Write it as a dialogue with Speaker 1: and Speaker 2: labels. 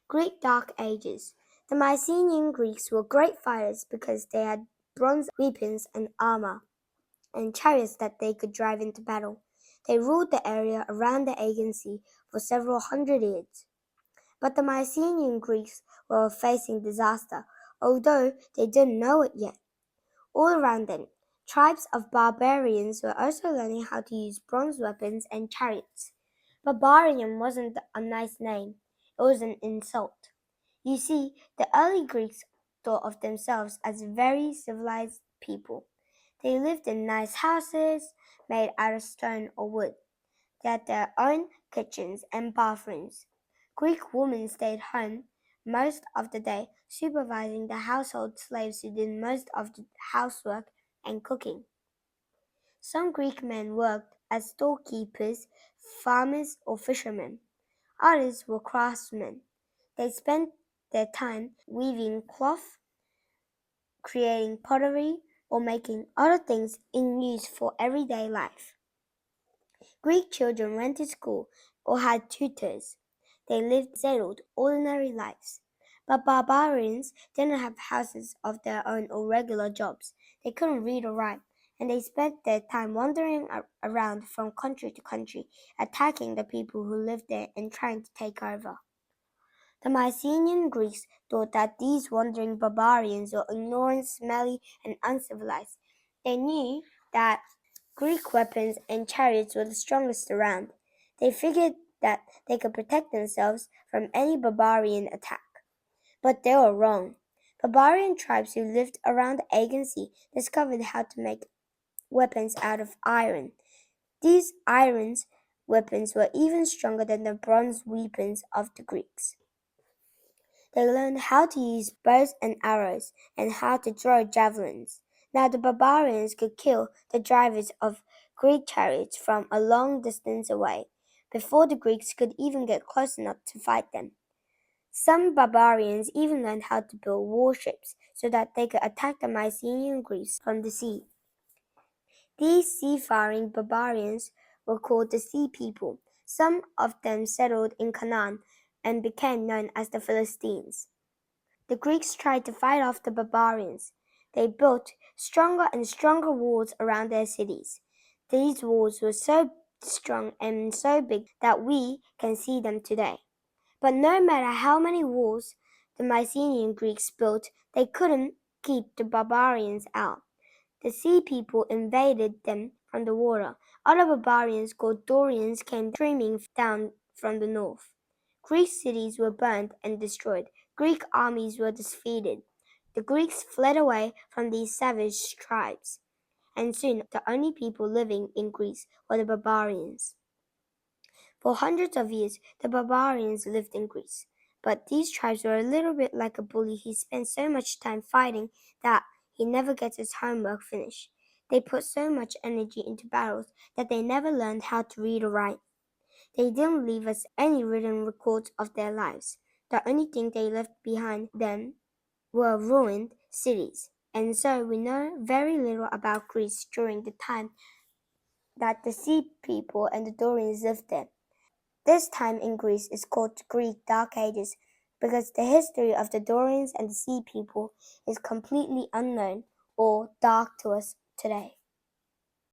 Speaker 1: Greek Dark Ages. The Mycenaean Greeks were great fighters because they had bronze weapons and armor, and chariots that they could drive into battle. They ruled the area around the Aegean Sea for several hundred years. But the Mycenaean Greeks were facing disaster, although they didn't know it yet. All around them, tribes of barbarians were also learning how to use bronze weapons and chariots. Barbarian wasn't a nice name, it was an insult. You see, the early Greeks thought of themselves as very civilized people. They lived in nice houses made out of stone or wood. They had their own kitchens and bathrooms. Greek women stayed home most of the day, supervising the household slaves who did most of the housework and cooking. Some Greek men worked as storekeepers, farmers, or fishermen. Others were craftsmen. They spent their time weaving cloth, creating pottery, or making other things in use for everyday life. Greek children went to school or had tutors. They lived settled, ordinary lives. But barbarians didn't have houses of their own or regular jobs. They couldn't read or write, and they spent their time wandering around from country to country, attacking the people who lived there and trying to take over. The Mycenaean Greeks thought that these wandering barbarians were ignorant, smelly, and uncivilized. They knew that Greek weapons and chariots were the strongest around. They figured that they could protect themselves from any barbarian attack. But they were wrong. Barbarian tribes who lived around the Aegean Sea discovered how to make weapons out of iron. These iron weapons were even stronger than the bronze weapons of the Greeks. They learned how to use bows and arrows and how to throw javelins. Now the barbarians could kill the drivers of Greek chariots from a long distance away, before the Greeks could even get close enough to fight them. Some barbarians even learned how to build warships so that they could attack the Mycenaean Greeks from the sea. These seafaring barbarians were called the Sea People. Some of them settled in Canaan and became known as the Philistines. The Greeks tried to fight off the barbarians. They built stronger and stronger walls around their cities. These walls were so strong and so big that we can see them today. But no matter how many walls the Mycenaean Greeks built, they couldn't keep the barbarians out. The sea people invaded them from the water. Other barbarians called Dorians came streaming down from the north. Greek cities were burned and destroyed. Greek armies were defeated. The Greeks fled away from these savage tribes, and soon the only people living in Greece were the barbarians. For hundreds of years, the barbarians lived in Greece, but these tribes were a little bit like a bully who spends so much time fighting that he never gets his homework finished. They put so much energy into battles that they never learned how to read or write. They didn't leave us any written records of their lives. The only thing they left behind them were ruined cities. And so we know very little about Greece during the time that the Sea People and the Dorians lived there. This time in Greece is called Greek Dark Ages because the history of the Dorians and the Sea People is completely unknown or dark to us today.